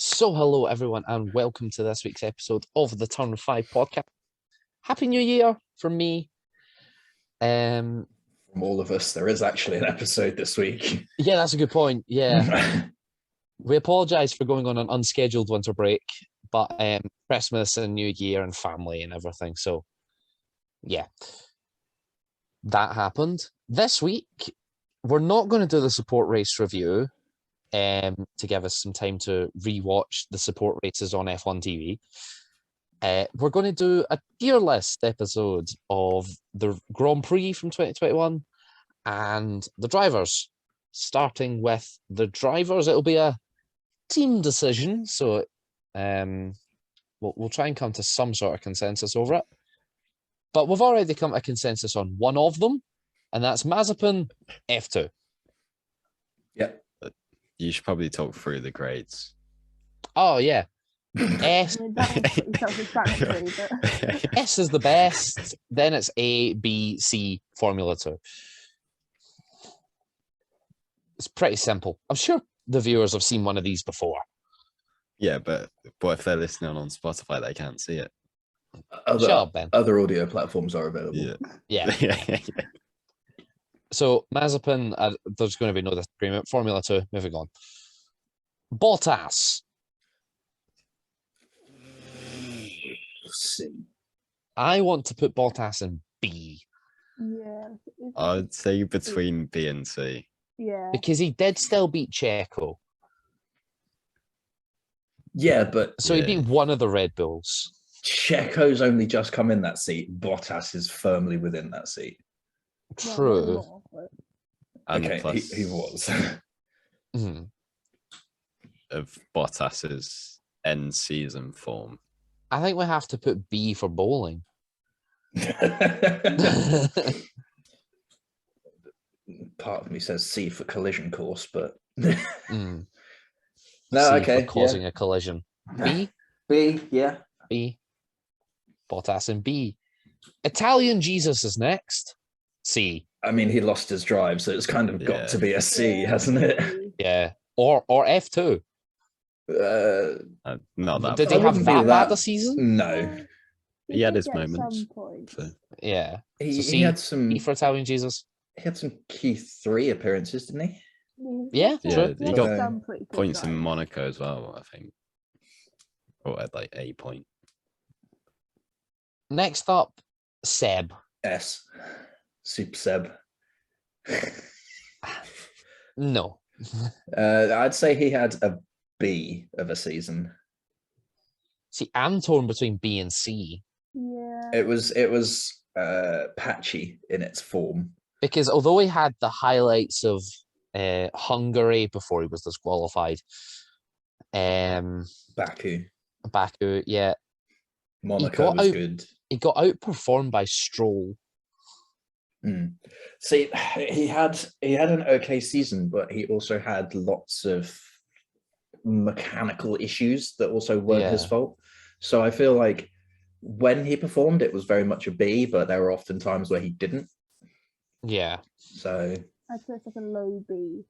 So, hello everyone, and welcome to this week's episode of the Turn 5 podcast. Happy New Year from me. From all of us, there is actually an episode this week. Yeah, that's a good point. Yeah. We apologise for going on an unscheduled winter break, but Christmas and New Year and family and everything. So, yeah, that happened. This week, we're not going to do the support race review to give us some time to rewatch the support races on F1 TV. We're going to do a tier list episode of the Grand Prix from 2021 and the drivers. Starting with the drivers, it'll be a team decision, so we'll try and come to some sort of consensus over it. But we've already come to a consensus on one of them, and that's Mazepin F2. Yeah. You should probably talk through the grades. Oh, yeah. S. S is the best, then it's A, B, C, Formula 2. It's pretty simple. I'm sure the viewers have seen one of these before. Yeah, but what if they're listening on Spotify? They can't see it. Shut up, Ben. Other audio platforms are available. Yeah. So, Mazepin, there's going to be no disagreement. Formula 2, moving on. Bottas. C. I want to put Bottas in B. Yeah. I'd say between B and C. Yeah. Because he did still beat Checo. Yeah, but So he beat one of the Red Bulls. Checo's only just come in that seat. Bottas is firmly within that seat. True. And Okay, plus he was. Mhm. of Bottas's end season form. I think we have to put B for bowling. Part of me says C for collision course, but Mm. no, C okay. for causing a collision. B? B, yeah. B. Bottas in B. Italian Jesus is next. C. I mean, he lost his drive, so it's kind of got to be a C, hasn't it? Yeah. Or F2. Not that. Did he I have wouldn't be that that- bad a season? No, He had his did get moments. some points. So, Yeah. he, So he C, had some. B for Italian Jesus. He had some Q3 appearances, didn't he? Yeah, yeah, true. he got some pretty good points in drivers. Monaco as well, I think. Or at like a point. Next up, Seb. S. Super Seb. No. I'd say he had a B of a season. See, I'm torn between B and C. Yeah. It was patchy in its form. Because although he had the highlights of Hungary before he was disqualified, Baku. Baku, yeah, Monaco got was out- good. he got outperformed by Stroll. Mm. See, he had an okay season, but he also had lots of mechanical issues that also weren't his Yeah. fault. So I feel like when he performed, it was very much a B, but there were often times where he didn't. Yeah. So I'd say it's like a low B.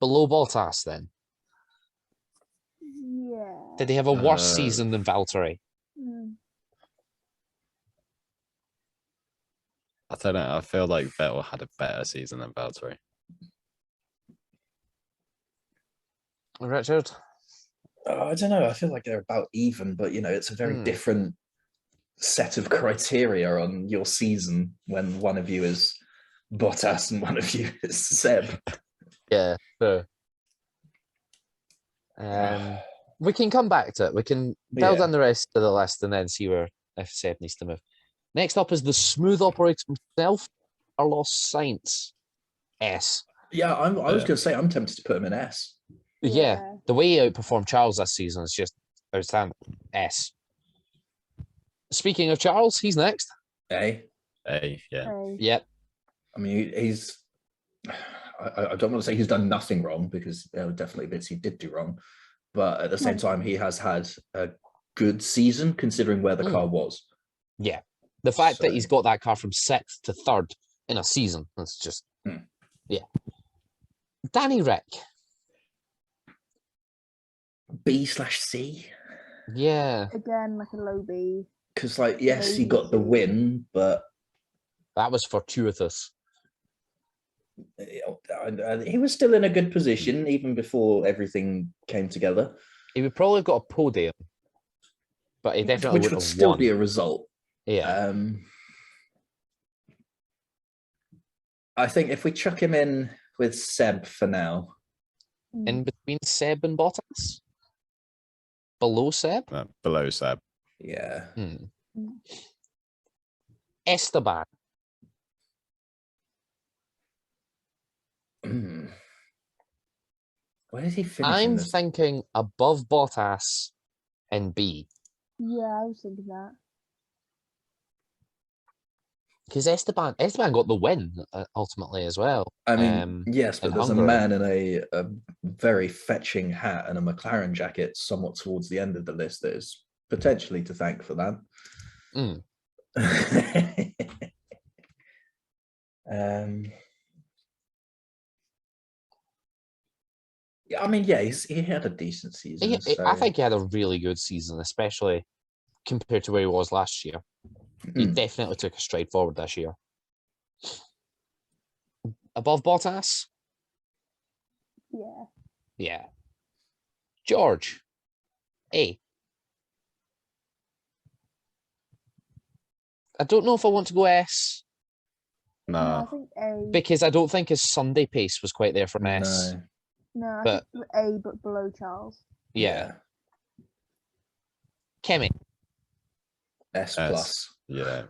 Below Bottas then. Yeah. Did he have a worse Uh, season than Valtteri? Mm. I don't know. I feel like Vettel had a better season than Valtteri. Richard? I don't know. I feel like they're about even, but it's a very different set of criteria on your season when one of you is Bottas and one of you is Seb. Yeah, sure. We can come back to it. We can build Yeah. in the rest of the list and then see where if Seb needs to move. Next up is the smooth operator himself, Carlos Sainz. S. Yeah, I was going to say I'm tempted to put him in S. Yeah, the way he outperformed Charles this season is just outstanding. S. Speaking of Charles, he's next. A. A, yeah. Okay. Yep. I mean, he's. I don't want to say he's done nothing wrong because there were definitely bits he did do wrong, but at the same time, he has had a good season considering where the car was. Yeah. The fact that So- he's got that car from 6th to 3rd in a season, that's just, yeah. Danny Rick. B/C. Yeah, Again, like a low B. Because, like, yes, he Maybe got the C. win, but that was fortuitous. he was still in a good position even before everything came together. He would probably have got a podium, but he definitely Which wouldn't would have still won. be a result. Yeah, I think if we chuck him in with Seb for now, in between Seb and Bottas, below Seb, Below Seb. yeah. Esteban. Where did he finish in I'm this? thinking above Bottas in B, Yeah, I was thinking that. because Esteban got the win ultimately as well. I mean, yes, but in there's Hungary. a man in a very fetching hat and a McLaren jacket somewhat towards the end of the list that is potentially to thank for that. Mm. Yeah, I mean, yeah, he had a decent season. I think he had a really good season, especially compared to where he was last year. He definitely took a stride forward this year. Above Bottas? Yeah. Yeah. George. A. I don't know if I want to go S, No, I No. think A. because I don't think his Sunday pace was quite there for an S. No, No, I but- think A, but below Charles. Yeah. Kemi. S S. plus. Yeah.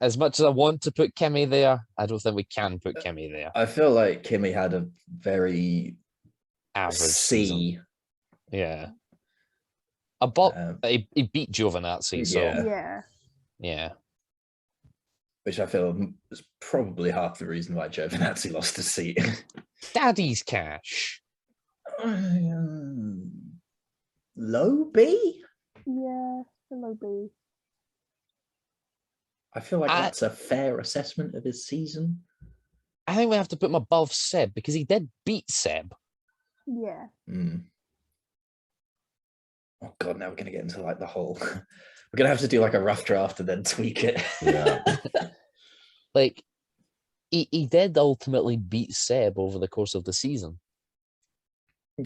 As much as I want to put Kemi there, I don't think we can put Kemi there. I feel like Kimmy had a very Average season. C. Yeah. Above, Um, he beat Giovinazzi, so Yeah. Yeah. yeah. which I feel is probably half the reason why Giovinazzi lost his seat. Daddy's cash. Low B? Yeah, a low B. I feel like I- that's a fair assessment of his season. I think we have to put him above Seb because he did beat Seb. Yeah. Oh god, now we're gonna get into like the whole. We're gonna have to do like a rough draft and then tweak it. Yeah. Like, he did ultimately beat Seb over the course of the season.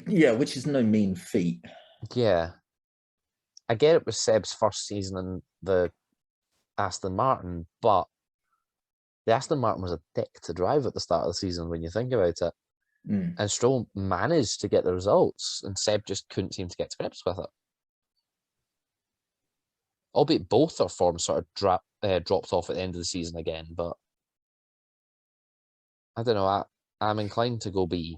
Yeah, which is no mean feat. Yeah. I get it was Seb's first season in the Aston Martin, but the Aston Martin was a dick to drive at the start of the season when you think about it. And Stroll managed to get the results, and Seb just couldn't seem to get to grips with it. Albeit both their forms sort of dropped off at the end of the season again, but I don't know. I'm inclined to go B.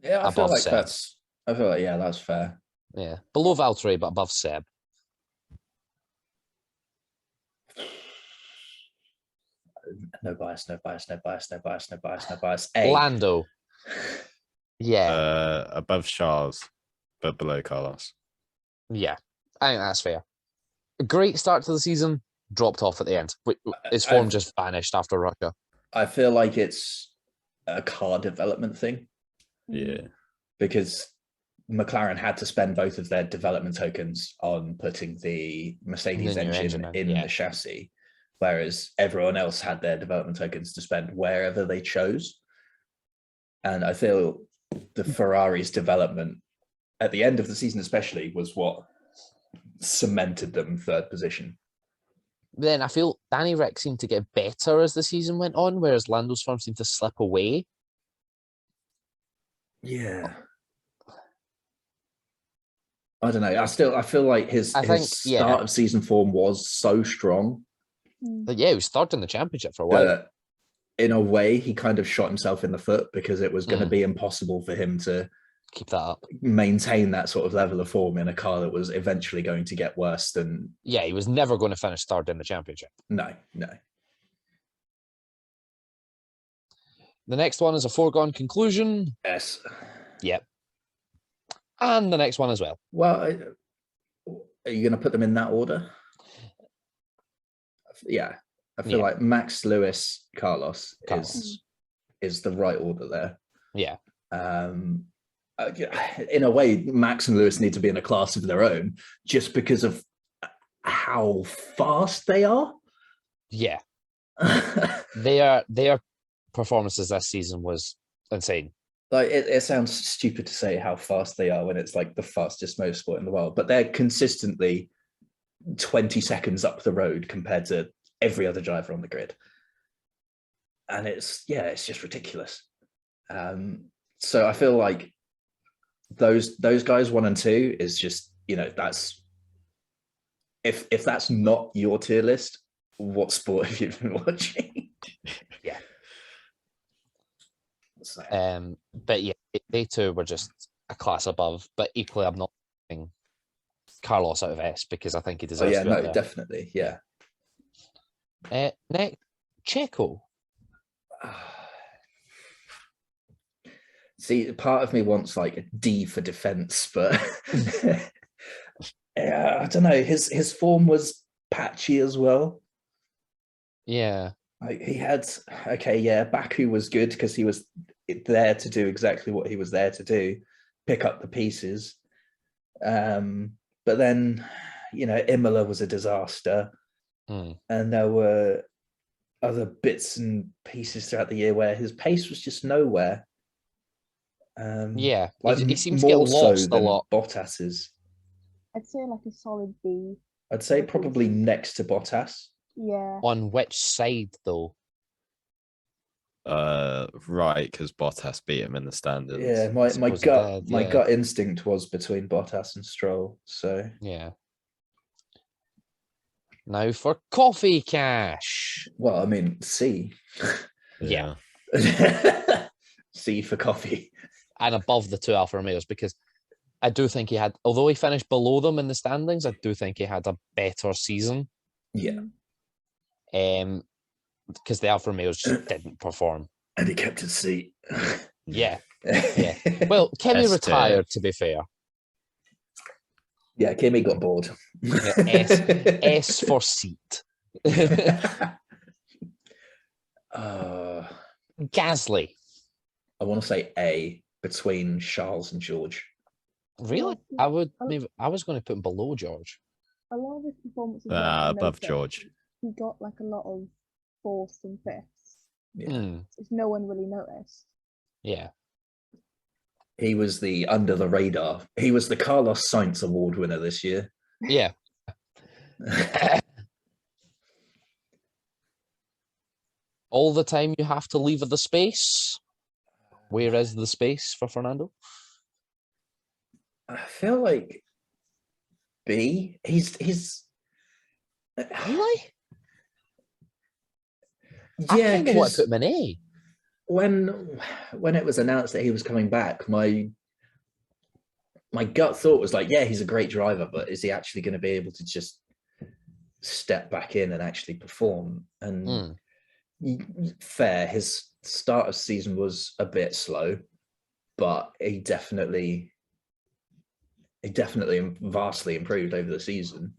Yeah, I feel Above like Seb. that's. I feel like that's fair. Yeah, below Valtteri, but above Seb. No bias, no bias, no bias, no bias, no bias, no bias. A. Lando. Yeah, Above Charles, but below Carlos. yeah. I think that's fair. A great start to the season, dropped off at the end. His form just vanished after Russia. I feel like it's a car development thing Yeah. because McLaren had to spend both of their development tokens on putting the Mercedes The new engine engine in in, yeah. the chassis, whereas everyone else had their development tokens to spend wherever they chose. And I feel the Ferrari's development at the end of the season, especially, was what cemented them third position. Then I feel Danny Rick seemed to get better as the season went on, whereas Lando's form seemed to slip away. Yeah. I don't know. I feel like his start of season form was so strong But yeah, he was third in the championship for a while. that in a way he kind of shot himself in the foot because it was going to be impossible for him to keep that up, maintain that sort of level of form in a car that was eventually going to get worse than. Yeah, he was never going to finish third in the championship. No. The next one is a foregone conclusion. Yes. Yep. And the next one as well. Well, are you going to put them in that order? Yeah. I feel like Max, Lewis, Carlos. Is the right order there. Yeah. in a way, Max and Lewis need to be in a class of their own just because of how fast they are. Yeah, their performances this season was insane. Like it sounds stupid to say how fast they are when it's like the fastest motorsport in the world, but they're consistently 20 seconds up the road compared to every other driver on the grid. And it's just ridiculous. So I feel like those guys 1 and 2 is just, that's if that's not your tier list, what sport have you been watching? Yeah. So, But yeah, they two were just a class above. But equally, I'm not taking Carlos out of S because I think he deserves to be up there. definitely, yeah. Next, Checo. See, part of me wants like a D for defense, but yeah, I don't know. His form was patchy as well. Yeah. Like he had, Baku was good because he was there to do exactly what he was there to do, pick up the pieces. But then, Imola was a disaster. And there were other bits and pieces throughout the year where his pace was just nowhere. Yeah, like he seems to get more so lost a than lot. Bottas's. I'd say like a solid B. I'd say probably next to Bottas. Yeah. On which side, though? Right, because Bottas beat him in the standings. Yeah, my suppose he gut did, my yeah. gut instinct was between Bottas and Stroll. So Yeah. Now for Coffee Cash. well, I mean C. Yeah. C for coffee. And above the two Alfa Romeos, because I do think he had, although he finished below them in the standings, I do think he had a better season. Yeah. Because the Alfa Romeos just didn't perform. And he kept his seat. Yeah. Yeah. Well, Kimi S tier. retired, to be fair. Yeah, Kimi got bored. Yeah, S for seat. Gasly. I want to say A between Charles and George. Really? I was going to put him below George. A lot of his performances Above George. He got like a lot of fourths and fifths, Yeah. which no one really noticed. Yeah. He was the under the radar. He was the Carlos Sainz Award winner this year. Yeah. All the time you have to leave the space. Where is the space for Fernando? I feel like B. He's Really? I yeah. kind of want to 'Cause put him in A. when it was announced that he was coming back, my gut thought was like, yeah, he's a great driver, but is he actually going to be able to just step back in and actually perform? And fair, his start of season was a bit slow, but he definitely vastly improved over the season,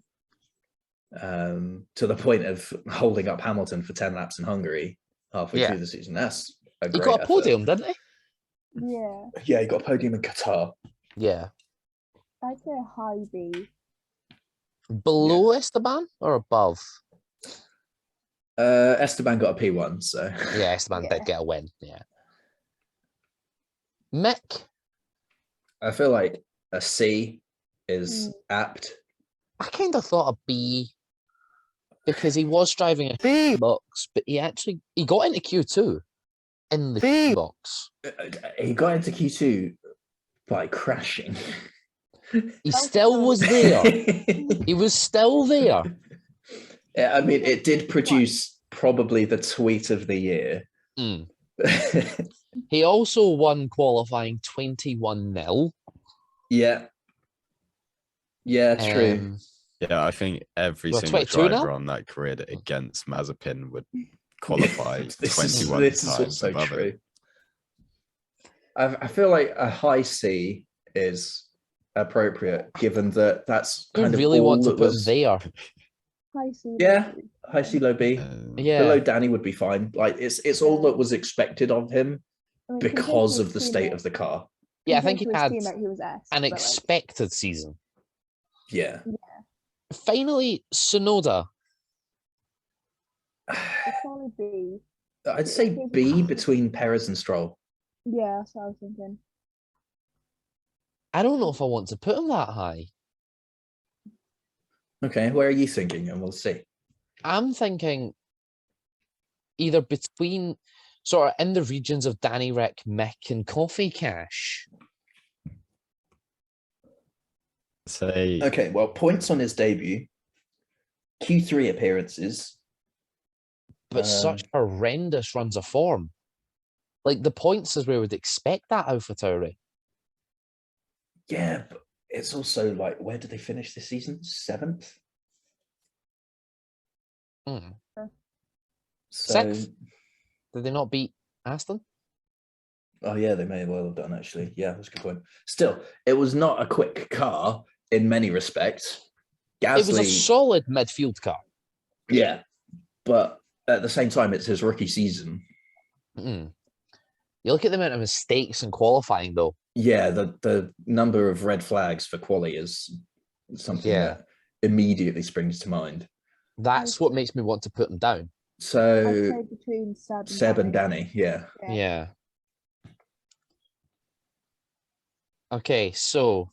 to the point of holding up Hamilton for 10 laps in Hungary halfway through the season. That's a He great got a effort. podium, didn't he? Yeah, Yeah, he got a podium in Qatar. Yeah. I'd say a high B. Below Esteban or above? Esteban got a P1, so Yeah, Esteban did get a win. Yeah. Mick. I feel like a C is apt. I kind of thought a B because he was driving a B box, but he got into Q2 in the B box. He got into Q2 by crashing. He still was there. He was still there. Yeah, I mean, it did produce probably the tweet of the year. He also won qualifying 21-0. Yeah. Yeah, true. Yeah, I think every Well, single 22 driver now? on that grid against Mazepin would qualify This 21 is times also above true. him. I feel like a high C is appropriate, given that that's I kind of really all want to that put him was. there. High C. Yeah, high C, low B. Yeah. Below Danny would be fine. Like it's all that was expected of him I mean, because compared to of the his state teammate- of the car. Yeah, I Compared think he to his had teammate who was S. an but, like, expected season. Yeah. Finally, Sonoda. it's only B. I'd say B between Perez and Stroll. Yeah, that's what I was thinking. I don't know if I want to put him that high. Okay, where are you thinking? And we'll see. I'm thinking either between, sort of in the regions of Danny Rick, Mick, and Coffee Cash. Say Okay, well, points on his debut, Q3 appearances. But such horrendous runs of form. Like, the points is where we'd expect that AlphaTauri. Yeah, but it's also like, where did they finish this season? 7th? Hmm. So, Sixth? Did they not beat Aston? oh yeah, they may well have done actually. Yeah, that's a good point. Still, it was not a quick car in many respects. Gasly, It was a solid midfield car. yeah, but at the same time, it's his rookie season. Mm. You look at the amount of mistakes in qualifying, though. Yeah, the number of red flags for quali is something Yeah. that immediately springs to mind. That's what makes me want to put him down. I'd So say between Seb and Danny, yeah. Yeah. Okay, so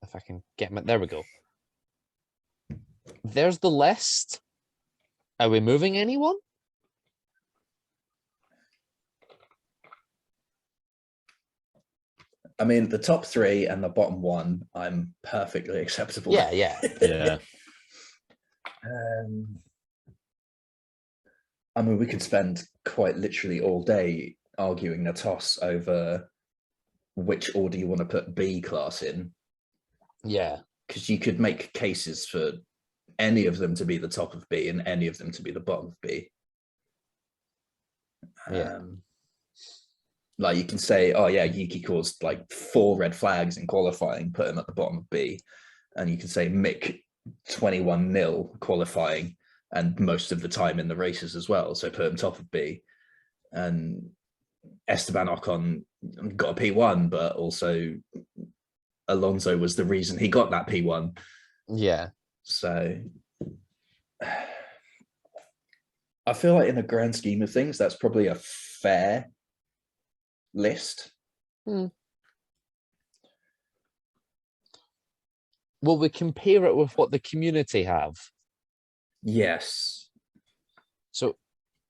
if I can get my, there we go. There's the list. Are we moving anyone? I mean, the top 3 and the bottom 1, I'm perfectly acceptable. Yeah, yeah. yeah. I mean, we could spend quite literally all day arguing a toss over which order you want to put B class in, Yeah. because you could make cases for any of them to be the top of B and any of them to be the bottom of B. Yeah. Like you can say, oh yeah, Yuki caused like 4 red flags in qualifying, put him at the bottom of B. And you can say Mick 21-0 qualifying and most of the time in the races as well, so put him top of B. And Esteban Ocon got a P1, but also Alonso was the reason he got that P1. Yeah. So I feel like in the grand scheme of things, that's probably a fair list. Will we compare it with what the community have? Yes. So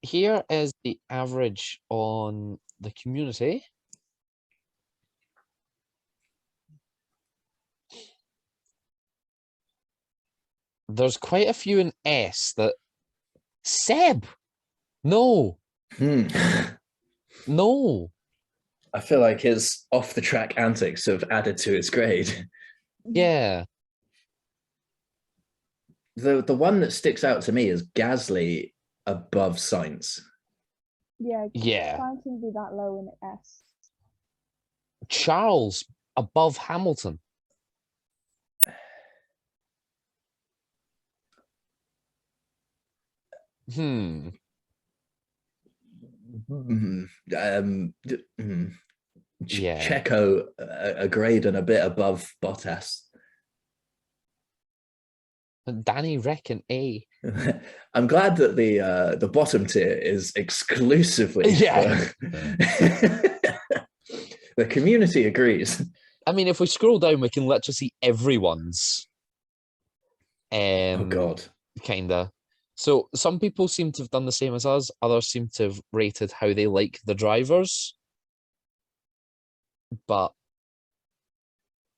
here is the average on the community. There's quite a few in S that Seb. No, no. I feel like his off the track antics have added to his grade. Yeah. The one that sticks out to me is Gasly above Sainz. Yeah. Yeah. Can't even be that low in S. Charles above Hamilton. Mm, Yeah. Checo a grade and a bit above Bottas. Danny Rick and A. I'm glad that the bottom tier is exclusively Yeah. for- the community agrees. I mean, if we scroll down, we can literally see everyone's. Oh God. Kinda. So some people seem to have done the same as us. Others seem to have rated how they like the drivers. But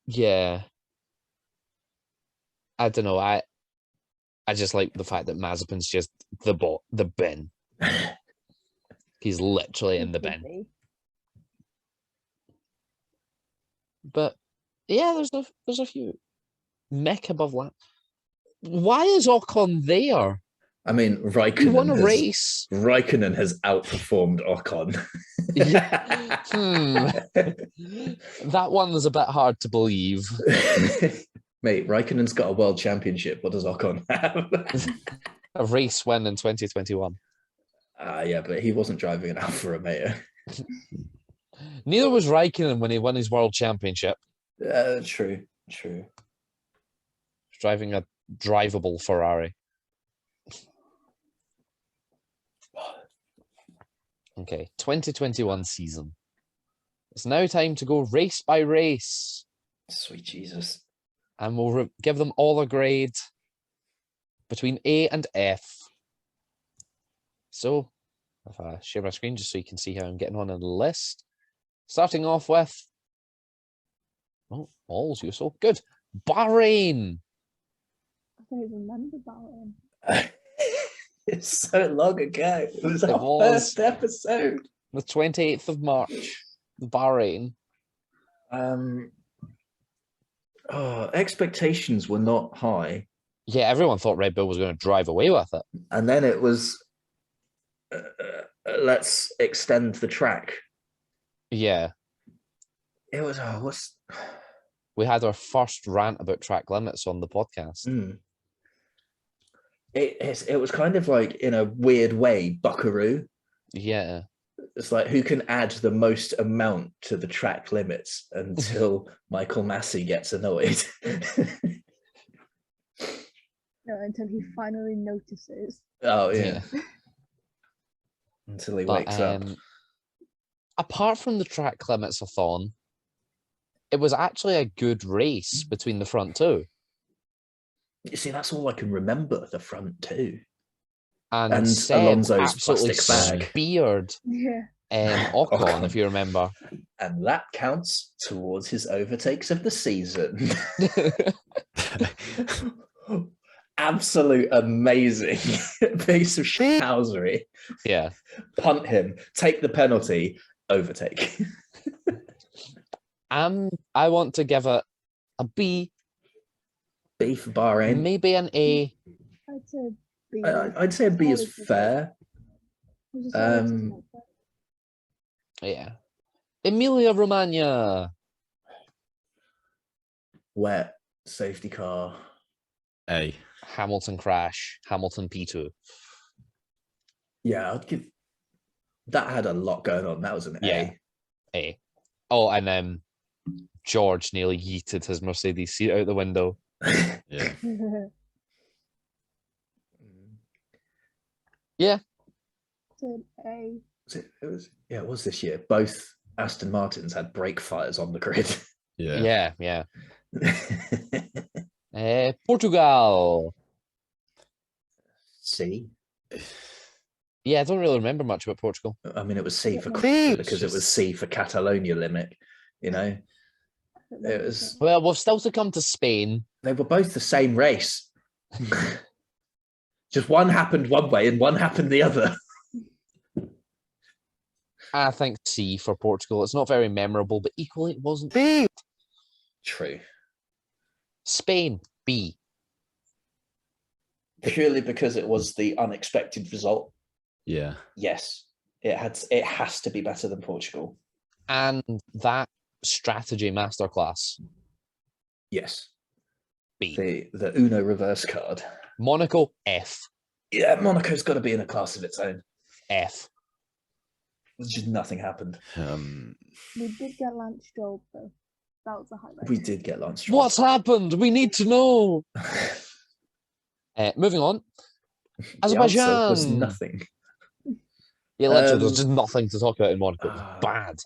yeah, I don't know. I just like the fact that Mazepin's just the bin. He's literally in the Could bin. be. But yeah, there's a few. Mick above lap. Why is Ocon there? I mean, He won a Raikkonen race. has outperformed Ocon. Yeah. That one was a bit hard to believe. Mate, Raikkonen's got a world championship. What does Ocon have? A race win in 2021. Yeah, but he wasn't driving an Alfa Romeo. Neither was Raikkonen when he won his world championship, True. driving a drivable Ferrari. Okay, 2021 season. It's now time to go race by race, Sweet Jesus. and we'll give them all a grade between A and F. So, if I share my screen just so you can see how I'm getting on in the list. Starting off with, oh, all's useful. Good. Bahrain. I don't even remember Bahrain. It's so long ago. It was It our was. first episode. The 28th of March. Bahrain. Expectations were not high. Yeah, everyone thought Red Bull was going to drive away with it. And then it was, let's extend the track. Yeah. It was, what's... We had our first rant about track limits on the podcast. It was kind of like, in a weird way, Buckaroo. Yeah. It's like, who can add the most amount to the track limits until Michael Massey gets annoyed. No, until he finally notices. Oh, yeah. Until he wakes up. Apart from the track limits-a-thon, it was actually a good race between the front two. You see, that's all I can remember, the front two. And Seb Alonso's absolutely plastic bag. speared Yeah. Ocon, if you remember. And that counts towards his overtakes of the season. Absolute amazing piece of shithousery. Yeah. Punt him, take the penalty, overtake. I want to give it a B, B for Bahrain. maybe an A. I'd say B. I'd say a B is fair. Yeah. Emilia Romagna. Wet, safety car. A. Hamilton crash. Hamilton P2. Yeah, I'd give... That had a lot going on. That was an Yeah. A. Oh, and then George nearly yeeted his Mercedes seat out the window. A. Yeah. Yeah. A. It was this year. Both Aston Martins had brake fires on the grid. Yeah. Yeah. Portugal. C. Yeah, I don't really remember much about Portugal. I mean, it was C for Yeah. because it was C for Catalonia limit. You know, it was. Well, we've still to come to Spain. They were both the same race. Just one happened one way and one happened the other. I think C for Portugal. It's not very memorable, but equally it wasn't bad. True. Spain, B. Purely because it was the unexpected result. Yeah. Yes, it has to be better than Portugal. And that strategy masterclass, Yes. B. The Uno reverse card. Monaco, F. Yeah, Monaco's got to be in a class of its own. F. Just nothing happened. We did get Lance Stroll, though. That was a highlight. We did get Lance Stroll. What's happened? We need to know. Moving on. The answer was Azerbaijan. nothing. Yeah, literally, there's just nothing to talk about in Monaco. It was Ah. bad.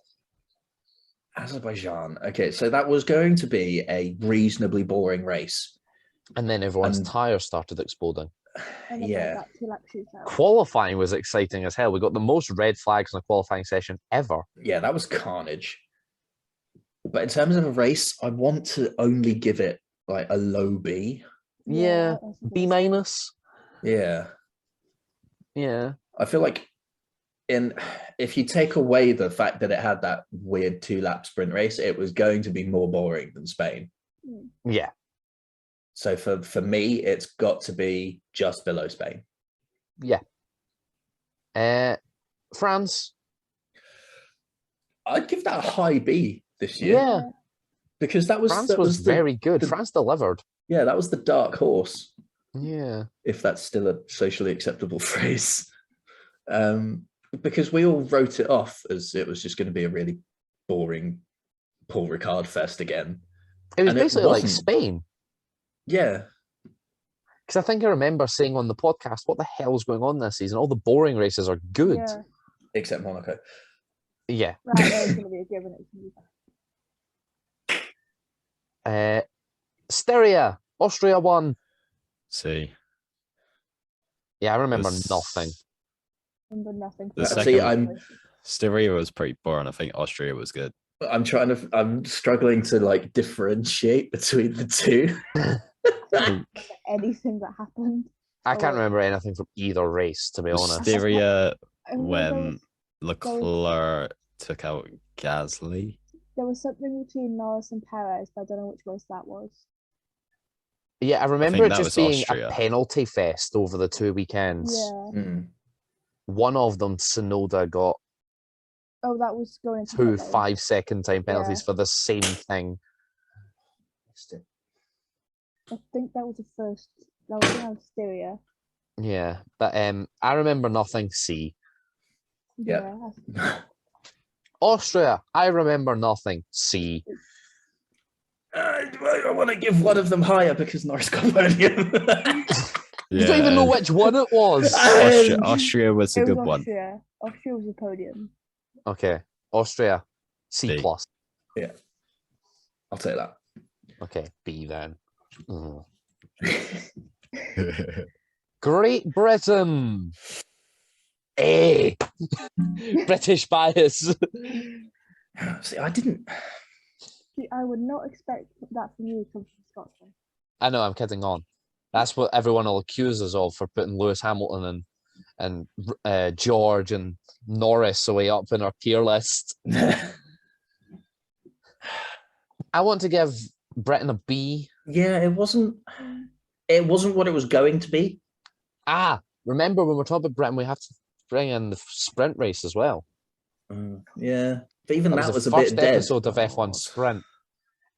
Azerbaijan. Okay, so that was going to be a reasonably boring race. And then everyone's And- tires started exploding. And then yeah. that 2-lap shootout. Qualifying was exciting as hell. We got the most red flags in a qualifying session ever. Yeah, that was carnage. But in terms of a race, I want to only give it like a low B. Yeah, that's a B bit- minus. Yeah. Yeah. I feel like if you take away the fact that it had that weird 2-lap sprint race, it was going to be more boring than Spain. Yeah. So for me, it's got to be just below Spain. France. I'd give that a high B this year Yeah. because that was France was the- very good. the- France delivered. yeah, that was the dark horse, Yeah. if that's still a socially acceptable phrase. Because we all wrote it off as it was just going to be a really boring Paul Ricard fest again. It was And it basically like wasn't. Spain. Yeah, Because I think I remember saying on the podcast, what the hell's going on this season? All the boring races are good. Yeah. except Monaco. Yeah. Right, there's going to be a given. It's gonna be Styria, Austria won. See, Yeah, I remember This- nothing. under nothing. The for See, second- Styria was pretty boring. I think Austria was good. I'm struggling to like differentiate between the two. anything that happened. I Oh, can't wait. remember anything from either race, to be honest. Styria I remember there when was- Leclerc took out Gasly. There was something between Norris and Perez, but I don't know which race that was. Yeah, I remember think it that just was being Austria. a penalty fest over the 2 weekends. Yeah. Mm. One of them, Sonoda, got Oh, that was going into 2 pit lane. 5-second time penalties Yeah. for the same thing. I think that was the first. That was around Styria. Yeah, but I remember nothing. C. Yeah. Austria, I remember nothing. C. I want to give one of them higher because Norris got podium. You don't even know which one it was. Austria was a It good was one. Austria. Austria was the podium. Okay, Austria, C B. plus. I'll take that. Okay, B then. Mhm. Great Britain. A. British bias. See, I didn't. See, I would not expect that from you coming from Scotland. I know, I'm kidding on. That's what everyone will accuse us of for putting Lewis Hamilton and George and Norris away up in our tier list. I want to give Britain a B. Yeah, it wasn't. It wasn't what it was going to be. Remember when we're talking about Britain, we have to bring in the sprint race as well. Yeah, but even that, That was was the a first bit dead. episode of F1 God. Sprint,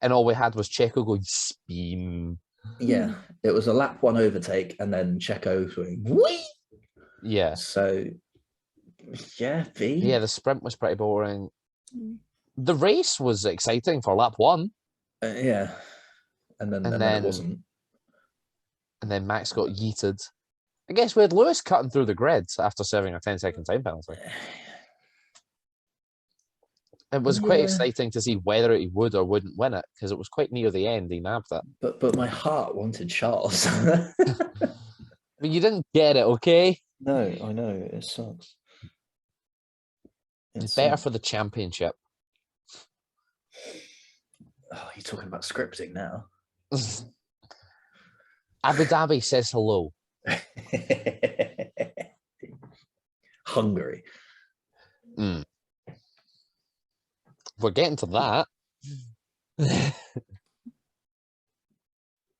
and all we had was Checo going spin. Yeah, it was a lap one overtake and then Checo going whee. Yeah, So, yeah, B. yeah. The sprint was pretty boring. Mm. The race was exciting for lap one, Yeah, and then And then then- it wasn't. and then Max got yeeted. I guess we had Lewis cutting through the grid after serving a 10-second time penalty. It was quite Yeah. exciting to see whether he would or wouldn't win it because it was quite near the end. He nabbed it. But my heart wanted Charles. But you didn't get it, okay? No, I know it sucks. It's better for the championship. Oh, you're talking about scripting now. Abu Dhabi says hello. Hungary. Mm. We're getting to that.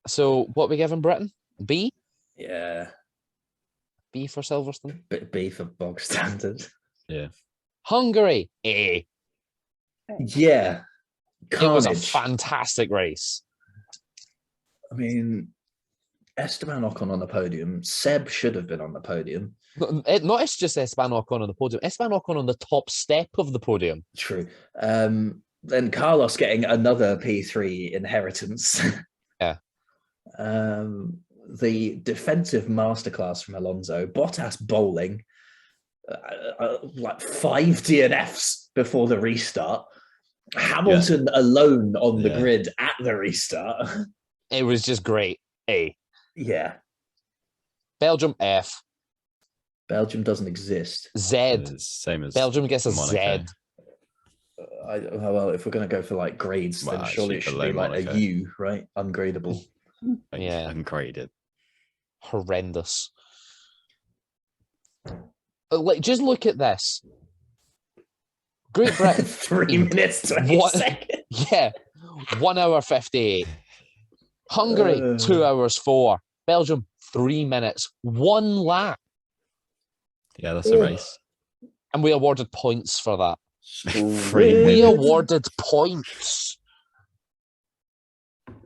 So, what we giving Britain? B? Yeah, B for Silverstone. bit B for bog standard. Hungary? A. Yeah, It was a carnage. fantastic race. I mean, Esteban Ocon on the podium. Seb should have been on the podium. Not it's just Esteban Ocon on the podium. Esteban Ocon on the top step of the podium. True. Then Carlos getting another P3 inheritance. Yeah. The defensive masterclass from Alonso. Bottas bowling. Like 5 DNFs before the restart. Hamilton alone on the Yeah. grid at the restart. It was just great. A. Yeah. Belgium F. Belgium doesn't exist. Z. It's same as Belgium gets a Monaco. Z. Well, if we're going to go for like grades, Well, then surely it actually should be below like Monaco. a U, right? Ungradable. Like, Yeah. ungraded. Horrendous. Like, just look at this. Great Britain. 3 minutes, 20 What? seconds. Yeah. 1 hour 58. Hungary, 2 hours 4. Belgium, 3 minutes. 1 lap. Yeah, that's a Ugh. race. And we awarded points for that. 3 We minutes. awarded points.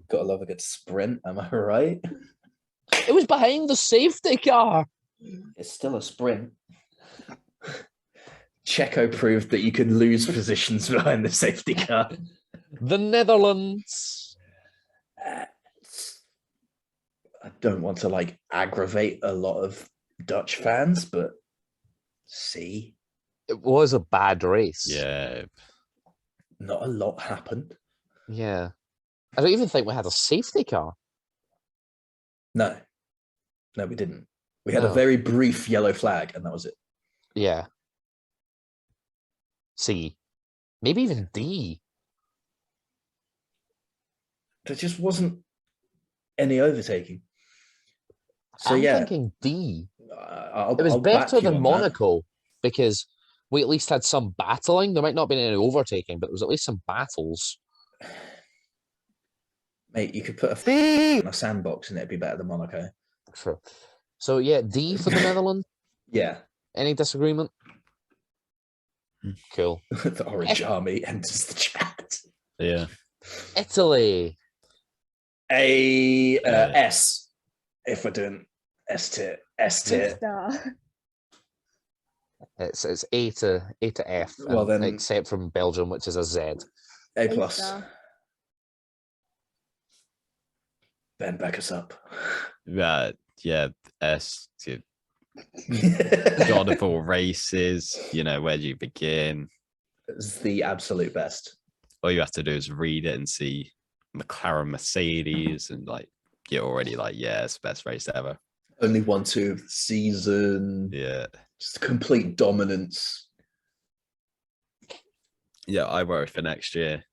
Gotta love a good sprint, am I right? It was behind the safety car. It's still a sprint. Checo proved that you could lose positions behind the safety car. The Netherlands. Uh, I don't want to like aggravate a lot of Dutch fans, but see, It was a bad race. Yeah. not a lot happened. Yeah. I don't even think we had a safety car. No, we didn't. We had a No. very brief yellow flag, and that was it. Yeah. C. Maybe even D. There just wasn't any overtaking. So I'm yeah, thinking D. I'll, It was I'll back better you than on that. Monaco because we at least had some battling. There might not have been any overtaking, but there was at least some battles. Mate, you could put a in a sandbox and it'd be better than Monaco. True. So yeah, D for the Netherlands. Yeah, Any disagreement? Cool. the Orange Army enters the chat. Yeah. Italy. A Yeah. S, if we're doing S tier, S A tier. star. It's A to F. Well, then- except from Belgium, which is a Z. A A plus. star. Ben, back us up. Yeah. S. God of all races. Where do you begin? It's the absolute best. All you have to do is read it and see McLaren, Mercedes, and you're already yeah, it's the best race ever. Only 1-2 of the season. Yeah. Just complete dominance. Yeah, I worry for next year.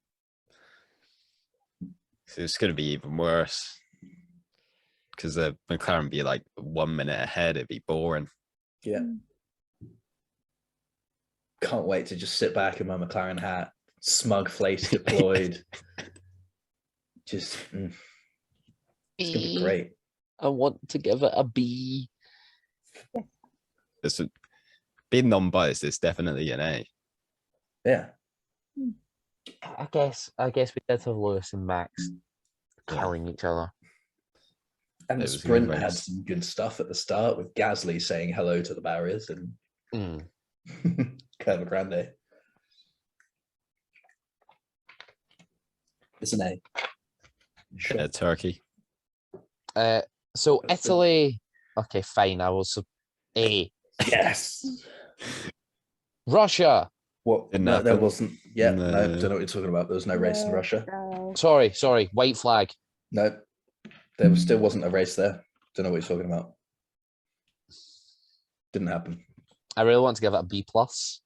So it's going to be even worse. Because the McLaren be 1 minute ahead, it'd be boring. Yeah. Can't wait to just sit back in my McLaren hat, smug face deployed. Just, it's going to be great. I want to give it a B. Being non-biased is definitely an A. Yeah. I guess we did have Lewis and Max killing each other. And It the was a good sprint had race. some good stuff at the start with Gasly saying hello to the barriers and Curva Grande. It's an A. Sure. Turkey. So Italy. Okay, fine. I will A. Yes. Russia. What? Didn't No, there happen. wasn't. Yeah, No. no, don't know what you're talking about. There was no race in No, Russia. no. Sorry. White flag. No, there still wasn't a race there. Don't know what you're talking about. Didn't happen. I really want to give it a B plus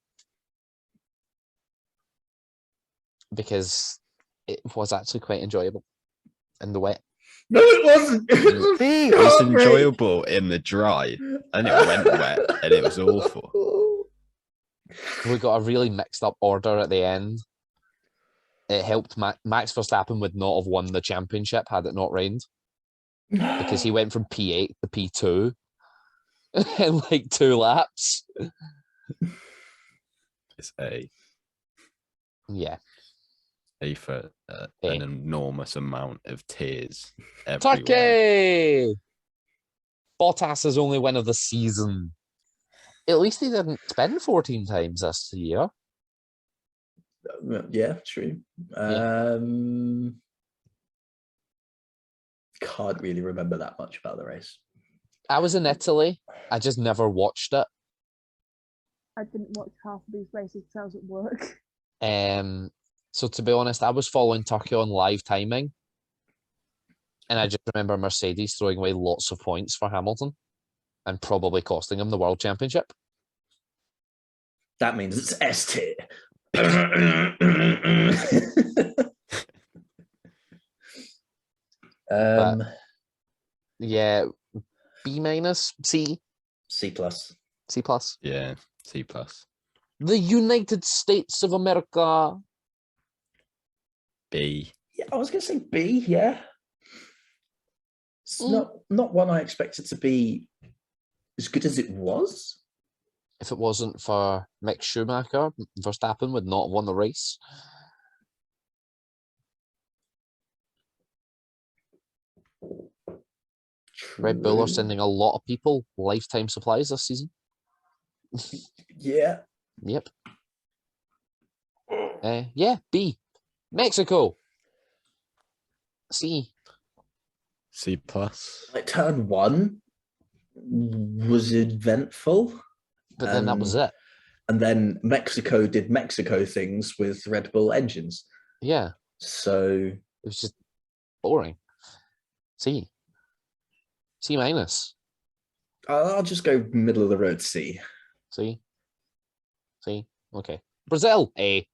because it was actually quite enjoyable in the wet. No, it wasn't. It was enjoyable in the dry, and it went wet, and it was awful. We got a really mixed up order at the end. It helped Max Verstappen would not have won the championship had it not rained because he went from P8 to P2 in 2 laps. It's A. Yeah. A for A. an enormous amount of tears everywhere. Turkey! Bottas' only win of the season. At least he didn't spin 14 times this year. Yeah, true. Yeah. Can't really remember that much about the race. I was in Italy. I just never watched it. I didn't watch half of these races because I was at work. So to be honest, I was following Turkey on live timing. And I just remember Mercedes throwing away lots of points for Hamilton and probably costing him the world championship. That means it's S tier. Yeah, B minus, C, C plus. C plus. Yeah, C plus. The United States of America. B. Yeah, I was going to say B. Yeah, it's not one I expected to be as good as it was. If it wasn't for Mick Schumacher, Verstappen would not have won the race. Red Bull are True. sending a lot of people lifetime supplies this season. Yeah, Yep. Yeah, B. Mexico. C. C plus. Like turn one was eventful. But then that was it. And then Mexico did Mexico things with Red Bull engines. Yeah. So It was just boring. C. C minus. I'll just go middle of the road C. C. C. Okay. Brazil. A.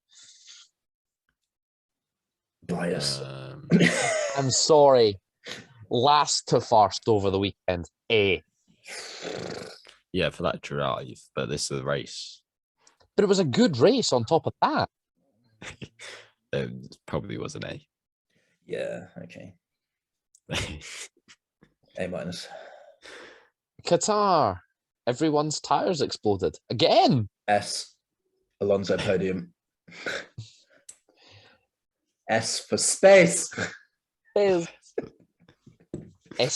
Bias. I'm sorry. Last to first over the weekend. A. Yeah, for that drive, but this is a race. But it was a good race on top of that. It probably was an A. Yeah, okay. A minus. Qatar. Everyone's tires exploded. Again. S. Alonso podium. S for space. S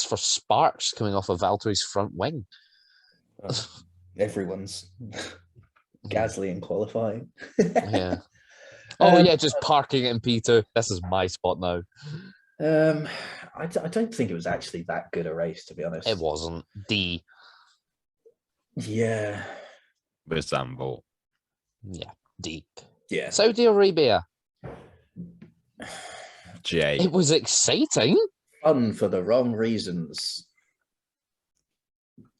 for sparks coming off of Valtteri's front wing. Everyone's Gasly in qualifying. Yeah. Oh, yeah, just parking it in P2. This is my spot now. I don't think it was actually that good a race, to be honest. It wasn't. D. Yeah. With Zambol. Yeah, D. Yeah. Saudi Arabia. J. It was exciting. Fun for the wrong reasons.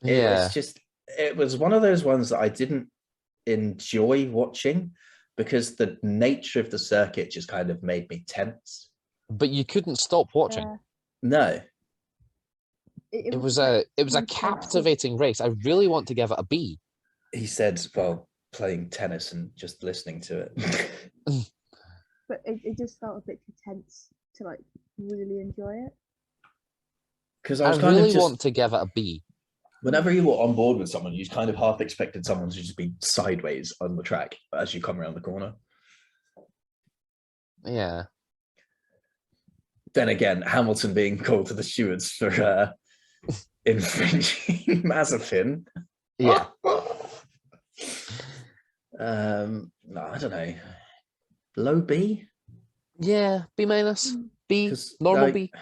Yeah. It was one of those ones that I didn't enjoy watching because the nature of the circuit just kind of made me tense. But you couldn't stop watching. Yeah. No. It was a captivating race. I really want to give it a B. He said while playing tennis and just listening to it. But it just felt a bit too tense to like really enjoy it. Because I I was kind really of just, want to give it a B. whenever you were on board with someone, you kind of half expected someone to just be sideways on the track as you come around the corner. Yeah. Then again, Hamilton being called to the stewards for infringing Mazepin. Yeah. No, I don't know. Low B? Yeah. B minus. B. 'Cause, Normal like, B.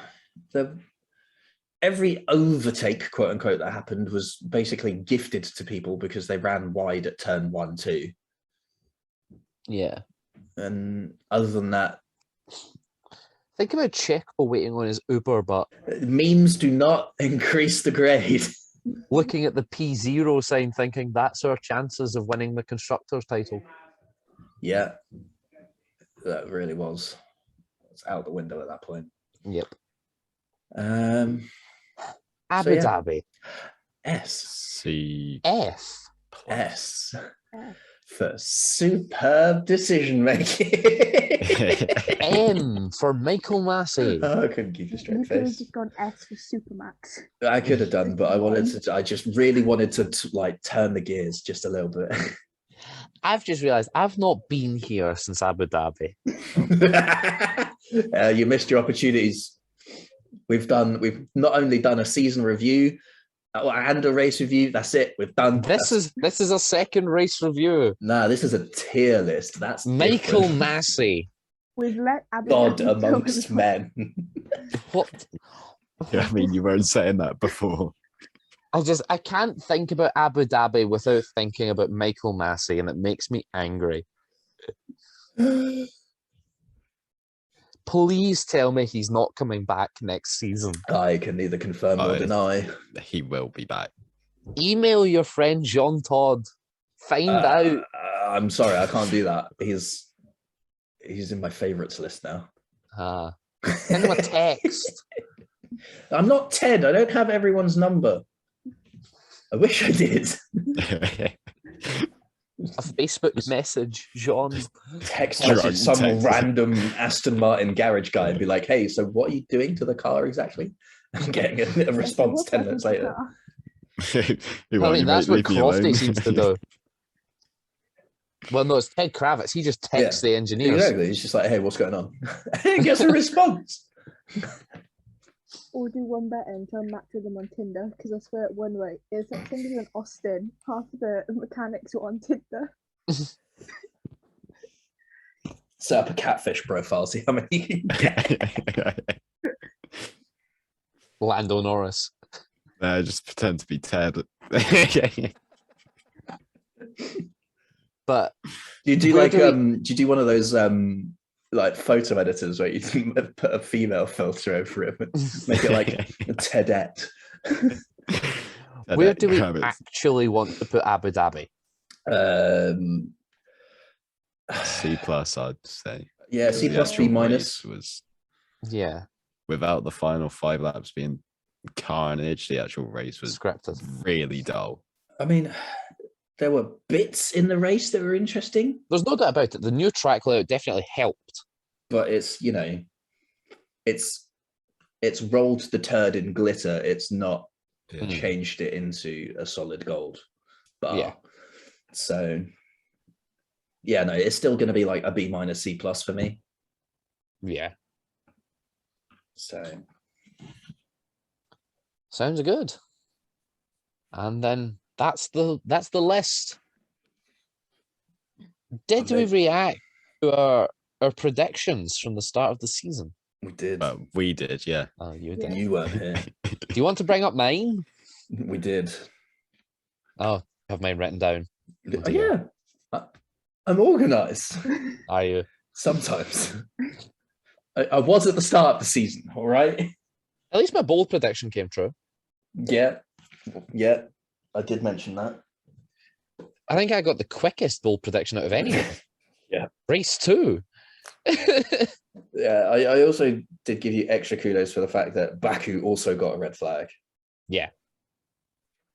Every overtake, quote unquote, that happened was basically gifted to people because they ran wide at turn 1, 2. Yeah. And other than that, Think about Checo waiting on his Uber, but memes do not increase the grade. looking at the P0 sign, thinking that's our chances of winning the constructors title. Yeah, that really was. It's out the window at that point. Yep. So, Abu yeah. Dhabi. S. C. F. S. F. For superb decision making. M for Michael Massey. Oh, I couldn't keep a straight You could have face. just gone S for Supermax. I could have done, but I just really wanted to like turn the gears just a little bit. I've just realised I've not been here since Abu Dhabi. You missed your opportunities. We've not only done a season review and a race review. That's it. We've done. This is a second race review. Nah, this is a tier list. That's Michael different. Massey. We've let Abu God Dhabi go amongst as well. men. What? Yeah, I mean, you weren't saying that before. I can't think about Abu Dhabi without thinking about Michael Massey, and it makes me angry. Please tell me he's not coming back next season. I can neither confirm nor Oh, deny. He will be back. Email your friend Jean Todt. Find out. I'm sorry, I can't do that. He's in my favorites list now. Send him a text. I'm not Ted. I don't have everyone's number. I wish I did. A Facebook message, Jean. Text Sure, message some text. random Aston Martin garage guy and be like, "Hey, so what are you doing to the car exactly?" I'm getting a response What's 10 up minutes with later. that? I mean, that's what Crofty seems to do. Well, no, it's Ted Kravitz. He just texts the engineers. Exactly. He's just like, "Hey, what's going on?" And gets a response. Or do one better and try and match with them on Tinder, because I swear at one rate, it's like somebody in Austin, half of the mechanics were on Tinder. Set up a catfish profile, see how many you can get. Lando Norris. No, just pretend to be Ted. But Do you do Where like do we- do you do one of those like photo editors where you can put a female filter over it and make it like a Tedette? where do we actually want to put Abu Dhabi? C plus, I'd say. Yeah, because C the plus, B actual minus. race was Yeah, without the final 5 laps being carnage. The actual race was scripted. really dull. I mean, there were bits in the race that were interesting, There's no doubt about it. The new track layout definitely helped. but it's it's rolled the turd in glitter. It's not Yeah. changed it into a solid gold bar. Yeah. So yeah, no, it's still going to be like a B minus C plus for me. Yeah, So sounds good. And then that's the list. Did we react to our predictions from the start of the season? we did. But we did, yeah. Oh, you Yeah. did. You weren't here. Do you want to bring up mine? We did. Oh, I have mine written down. Oh, yeah, I'm organized Are you? sometimes. I was at the start of the season. All right. At least my bold prediction came true. Yeah, I did mention that. I think I got the quickest bold prediction out of anyone. Yeah. Race 2. Yeah, I also did give you extra kudos for the fact that Baku also got a red flag. Yeah.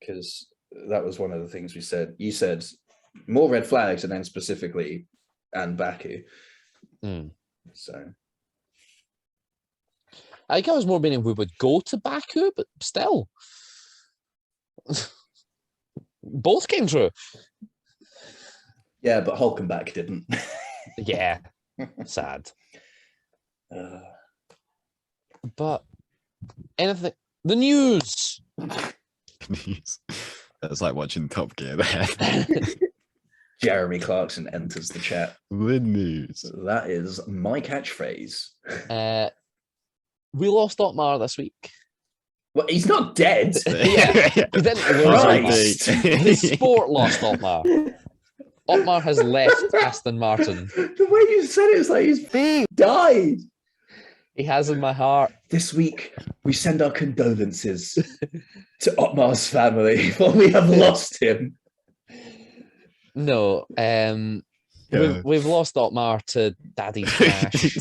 Because that was one of the things we said. You said more red flags, and then specifically, and Baku. Hmm. So I think I was more meaning we would go to Baku, but still. Both came true. yeah, but Hulkenberg didn't. Yeah. Sad. Uh, But anything. The news. That's like watching Top Gear there. Jeremy Clarkson enters the chat. The news. That is my catchphrase. We lost Otmar this week. Well, he's not dead. Yeah. We didn't lose Christ. Otmar. The sport lost Otmar. Otmar has left Aston Martin. The way you said it was like he's died. He has in my heart. This week, we send our condolences to Otmar's family, for we have lost him. No, Yeah. we've lost Otmar to Daddy's Cash.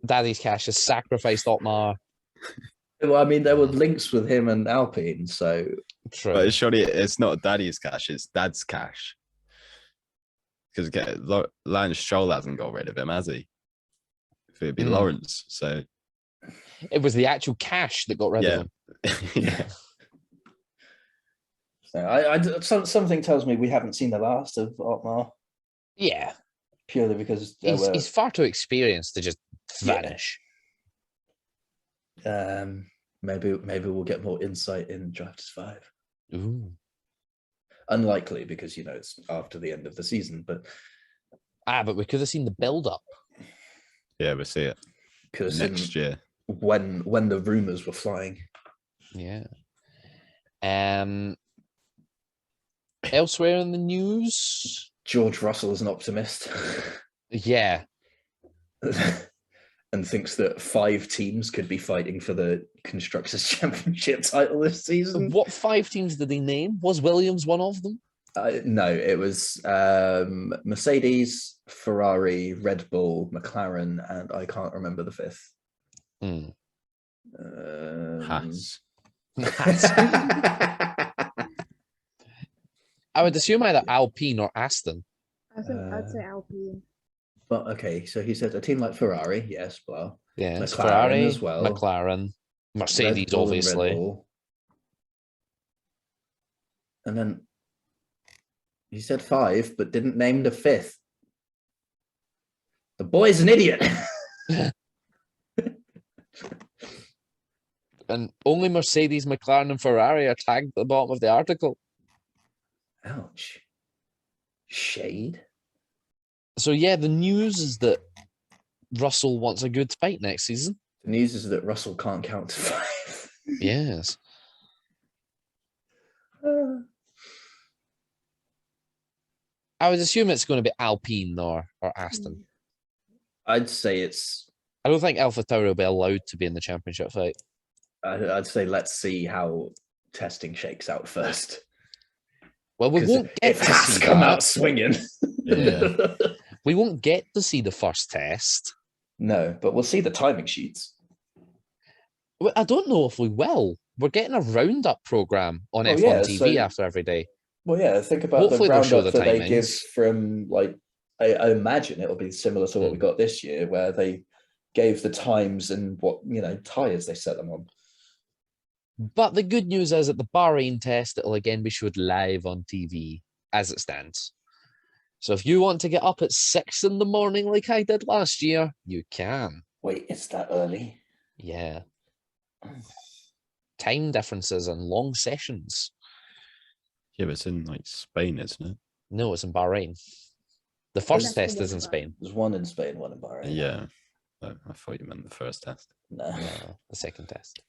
Daddy's Cash has sacrificed Otmar. Well, I mean, there were links with him and Alpine, so True. But surely it's not Daddy's cash, it's Dad's cash. Because Lance Stroll hasn't got rid of him, has he? It'd be Mm. Lawrence. So It was the actual cash that got rid Yeah. of him. yeah. something tells me we haven't seen the last of Otmar, Yeah. purely because there He's far too experienced to just Yeah. vanish. were maybe we'll get more insight in Drafters 5. Ooh. Unlikely because it's after the end of the season, but But we could have seen the build up. Yeah, we'll see it because next year. when the rumors were flying. Yeah. Elsewhere in the news. George Russell is an optimist Yeah. and thinks that 5 teams could be fighting for the Constructors' Championship title this season. What 5 teams did he name? Was Williams one of them? No, it was Mercedes, Ferrari, Red Bull, McLaren, and I can't remember the 5th. Hmm. Haas. I would assume either Alpine or Aston. I think I'd say Alpine. But okay, so he said a team like Ferrari, yes, well, Yeah, it's McLaren Ferrari, as well. McLaren, Red Mercedes, Bull and Red obviously. Bull. And then he said 5, but didn't name the 5th. The boy's an idiot. And only Mercedes, McLaren, and Ferrari are tagged at the bottom of the article. Ouch. Shade. So yeah, the news is that Russell wants a good fight next season. The news is that Russell can't count to 5. Yes. I would assume it's going to be Alpine or Aston. I'd say it's. I don't think AlphaTauri will be allowed to be in the championship fight. I'd say let's see how testing shakes out first. Well, we 'Cause won't get if to that's see come that. out swinging. Yeah. We won't get to see the first test. No, but we'll see the timing sheets. Well, I don't know if we will. We're getting a roundup program on Oh, F1 yeah, TV so- after every day. Well, yeah, think about Hopefully the they'll show roundup the that they give timings. from, like, I imagine it'll be similar to what we Mm. got this year, where they gave the times and what, tires they set them on. But the good news is at the Bahrain test, it'll again be showed live on TV as it stands. So if you want to get up at 6 in the morning like I did last year, you can. Wait, it's that early? Yeah. Time differences and long sessions. Yeah, but it's in like Spain, isn't it? No, it's in Bahrain. The first That's the test is one in in Spain. There's one in Spain, one in Bahrain. Yeah. Oh, I thought you meant the first test. No. No, the second test.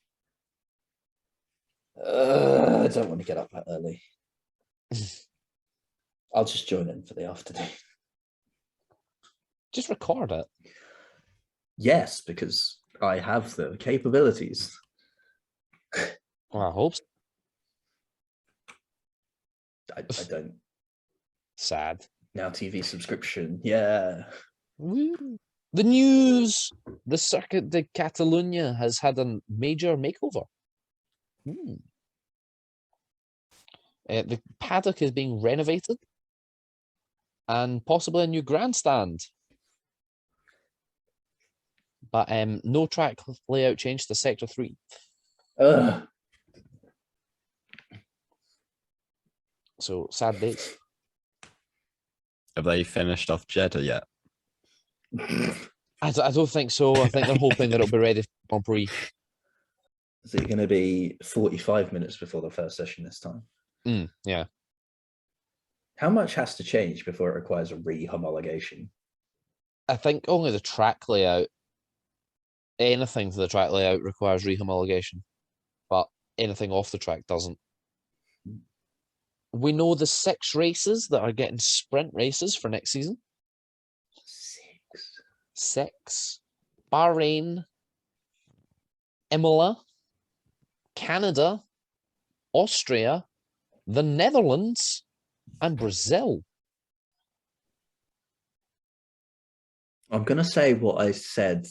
I don't want to get up that early. I'll just join in for the afternoon. Just record it. Yes, because I have the capabilities. Well, I hope so. I don't. Sad. Now TV subscription. Yeah. Woo. The news. The Circuit de Catalunya has had a major makeover. The paddock is being renovated and possibly a new grandstand. But no track layout change to Sector 3. Ugh. So sad days. Have they finished off Jeddah yet? I don't think so. I think they're hoping that it'll be ready for Grand Prix. Is it going to be 45 minutes before the first session this time? Yeah. How much has to change before it requires a re-homologation? I think only the track layout. Anything for the track layout requires rehomologation, but anything off the track doesn't. We know the 6 races that are getting sprint races for next season. 6. Bahrain, Imola, Canada, Austria, the Netherlands, and Brazil. I'm going to say what I said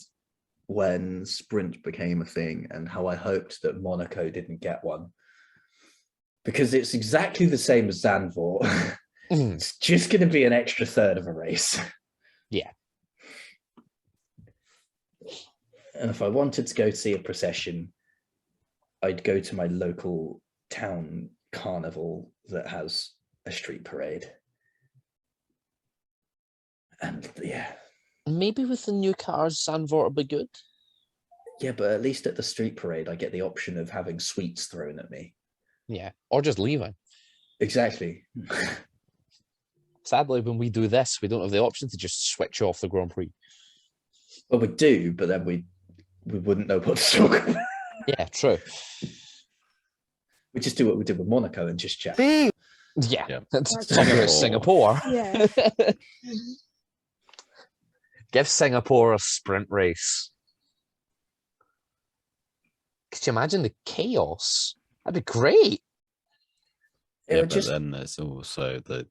when sprint became a thing and how I hoped that Monaco didn't get one. Because it's exactly the same as Zandvoort. It's just going to be an extra third of a race. Yeah. And if I wanted to go see a procession, I'd go to my local town carnival that has a street parade. And yeah. Maybe with the new cars, Zandvoort will be good. Yeah, but at least at the street parade, I get the option of having sweets thrown at me. Yeah, or just leaving. Exactly. Sadly, when we do this, we don't have the option to just switch off the Grand Prix. Well, we do, but then we wouldn't know what to talk about. Yeah, true. We just do what we did with Monaco and just chat. Yeah, Yeah. It's Singapore. Singapore. Yeah. Give Singapore a sprint race. Could you imagine the chaos? That'd be great. It Yeah, would but just then there's also the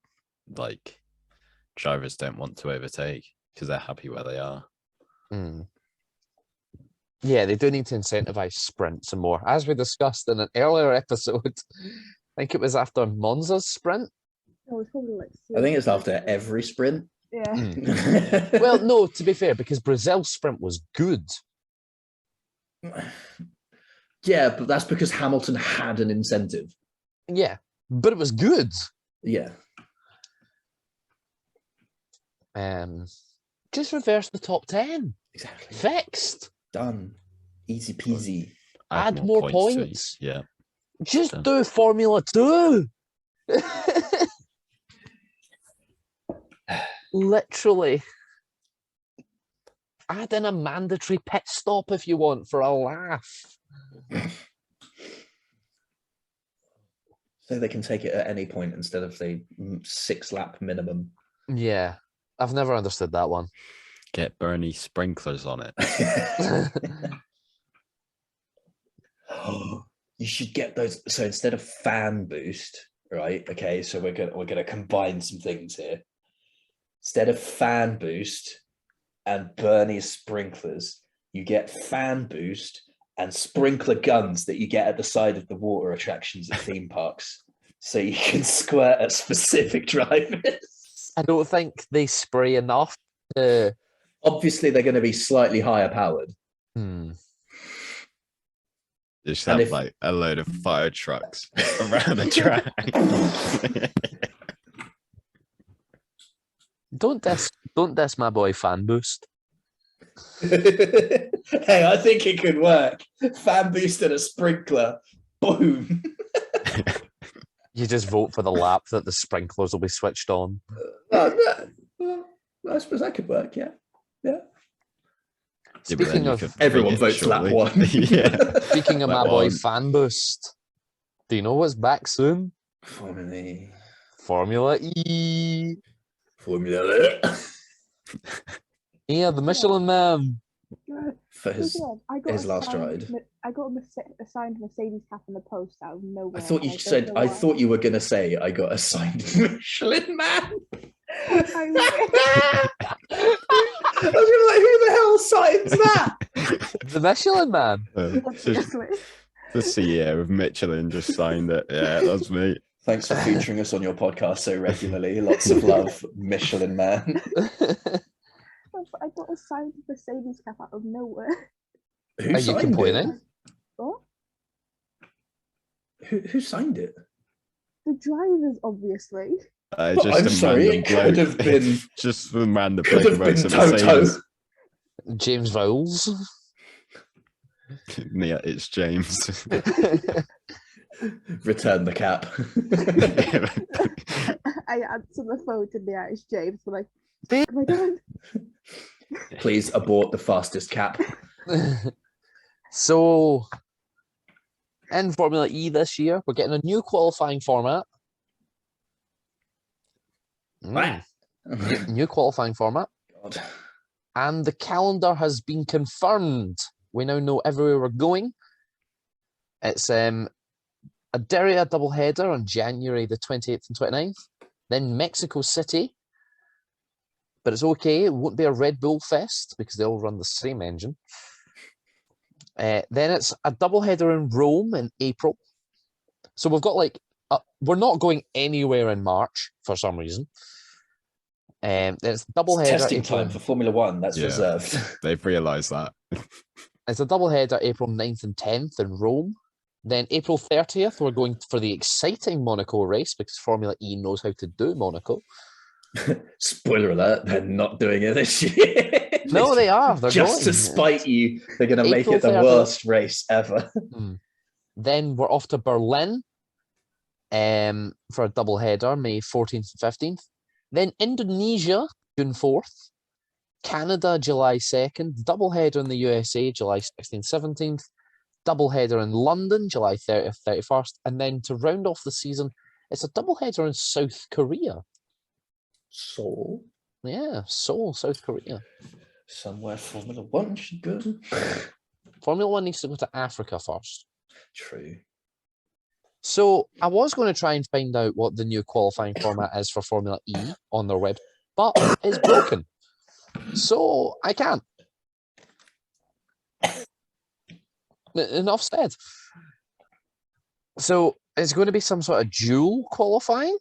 drivers don't want to overtake because they're happy where they are. Yeah, they do need to incentivize sprints and more. As we discussed in an earlier episode, I think it was after Monza's sprint. Oh, it's probably like I think it's 3 after every sprint. Yeah. Well, no, to be fair, because Brazil's sprint was good. Yeah, but that's because Hamilton had an incentive. Yeah, but it was good. Yeah. Just reverse the top 10. Exactly. Fixed. Done. Easy peasy. Add more to points. each. Yeah. Just Done. do Formula 2. Literally. Add in a mandatory pit stop if you want for a laugh. So they can take it at any point instead of the 6-lap minimum. Yeah, I've never understood that one. Get Bernie sprinklers on it. You should get those. So instead of fan boost, right? Okay, so we're gonna combine some things here. Instead of fan boost and Bernie sprinklers, you get fan boost and sprinkler guns that you get at the side of the water attractions at theme parks, so you can squirt at specific drivers. I don't think they spray enough to... Obviously, they're going to be slightly higher powered. Just And have if- like a load of fire trucks around the track. Don't diss my boy Fan Boost. Hey, I think it could work. Fan boost and a sprinkler. Boom. You just vote for the lap that the sprinklers will be switched on. Well, I suppose that could work, yeah. Yeah, but then Speaking you of- could Everyone bring it votes lap shortly. one. Yeah. Speaking of my Lap boy one. Fan Boost, do you know what's back soon? Formula E. Formula Yeah, the Michelin Man. for his. Speaking of, I got his last assigned ride. I got a signed Mercedes cap in the post out of nowhere. I thought and you don't said. know I why. thought you were going to say I got a signed Michelin Man. I I was gonna like, who the hell signs that? The Michelin Man. Obviously. The CEO of Michelin just signed it. Yeah, that's me. Thanks for featuring us on your podcast so regularly. Lots of love, Michelin Man. I got a signed Mercedes cap out of nowhere. Who Are you signed complaining? it? What? Who signed it? The drivers, obviously. Well, Just I'm a sorry, random it could bloke. have been. Just the random Could bloke have who been works at Toto. Mercedes. James Vowles. Yeah, it's James. Return the cap. I answered the phone to the Irish James, but like, See? oh my god. Please abort the fastest cap. So, in Formula E this year, we're getting a new qualifying format. What? New qualifying format. God. And the calendar has been confirmed. We now know everywhere we're going. It's a Diriyah doubleheader on January the 28th and 29th. Then Mexico City. But it's okay. It won't be a Red Bull Fest because they all run the same engine. Then it's a doubleheader in Rome in April. So we've got like, we're not going anywhere in March for some reason. Then it's doubleheader. Testing April, time for Formula One. That's Yeah. reserved. They've realised that. It's a doubleheader April 9th and 10th in Rome. Then April 30th, we're going for the exciting Monaco race because Formula E knows how to do Monaco. Spoiler alert, they're not doing it this year. No, they are. They're Just going. to spite you, they're going to make April it the 30th. worst race ever. Then we're off to Berlin for a doubleheader, May 14th and 15th. Then Indonesia, June 4th. Canada, July 2nd. Doubleheader in the USA, July 16th, 17th. Doubleheader in London, July 30th, 31st. And then to round off the season, it's a doubleheader in South Korea. So, Yeah, Seoul, South Korea. somewhere Formula One should go. Formula One needs to go to Africa first. True. So I was going to try and find out what the new qualifying format is for Formula E on their web, but it's broken. So I can't. Enough said. So it's going to be some sort of dual qualifying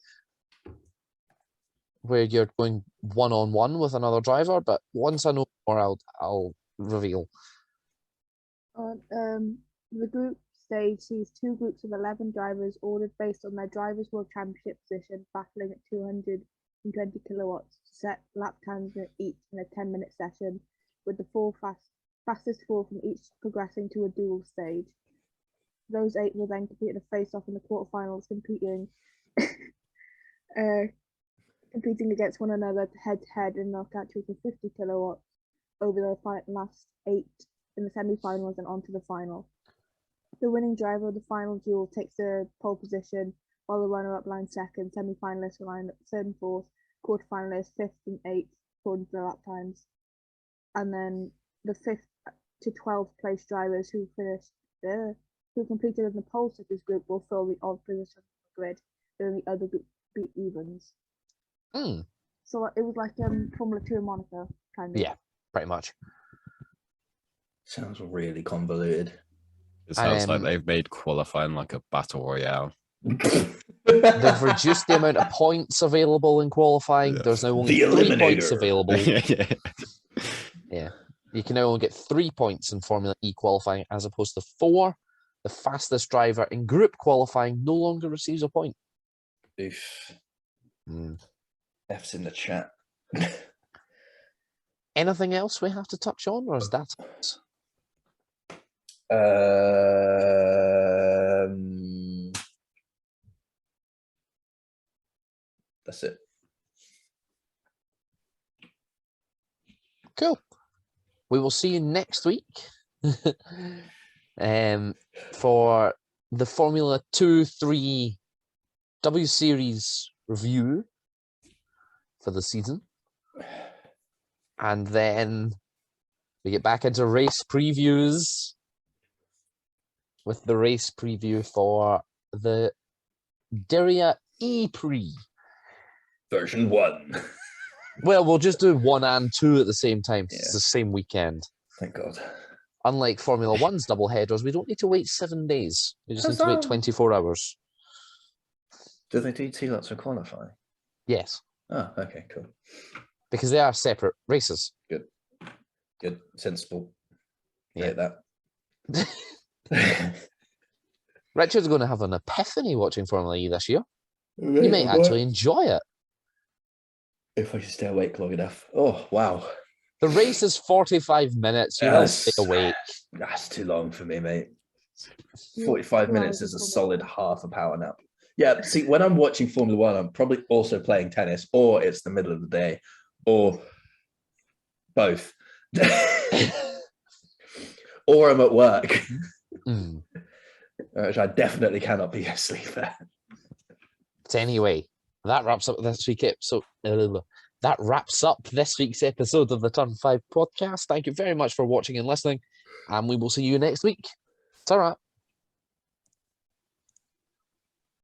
where you're going one-on-one with another driver, but once I know more, I'll reveal. The group stage sees two groups of 11 drivers ordered based on their Drivers' World Championship position, battling at 220 kilowatts to set lap times each in a 10-minute session, with the fastest four from each progressing to a dual stage. Those 8 will then compete in a face-off in the quarterfinals, competing competing against one another head-to-head in knockout with 50 kilowatts over the last 8 in the semi-finals and onto the final. The winning driver of the final duel takes the pole position, while the runner-up line second, semi-finalists line third and fourth, quarter-finalists fifth and eighth according to the lap times. And then the 5th to 12th place drivers who completed in the pole sitters group will fill the odd position on the grid, and the other group be evens. So it was like Formula 2 in Monaco, kind of. Yeah, pretty much. Sounds really convoluted. It sounds like they've made qualifying like a battle royale. They've reduced the amount of points available in qualifying. Yeah. There's now only The 3 points Eliminator. available. Yeah. Yeah. You can now only get 3 points in Formula E qualifying as opposed to 4. The fastest driver in group qualifying no longer receives a point. Oof. Mm. F's in the chat. Anything else we have to touch on, or is that it? That's it. Cool. We will see you next week for the Formula 2-3 W Series review for the season. And then we get back into race previews with the race preview for the Diriyah E-Prix. Version 1. Well, we'll just do 1 and 2 at the same time. Yeah. It's the same weekend. Thank God. Unlike Formula 1's double headers, we don't need to wait 7 days. We just need to wait Huzzah. 24 hours. Do they do 2 lots of qualifying? Yes, Oh, okay, cool. because they are separate races. Good. Sensible. Yeah. Rate that. Richard's going to have an epiphany watching Formula E this year. He may actually enjoy it. If I can stay awake long enough. Oh, wow. The race is 45 minutes. You will stay awake. That's too long for me, mate. Yeah, 45 2 minutes hours is a of solid Formula half a power nap. Yeah, see, when I'm watching Formula 1, I'm probably also playing tennis, or it's the middle of the day, or both. Or I'm at work, Mm. which I definitely cannot be asleep at. So anyway, that wraps up this week's episode. That wraps up this week's episode of the Turn 5 podcast. Thank you very much for watching and listening, and we will see you next week. Ta-ra.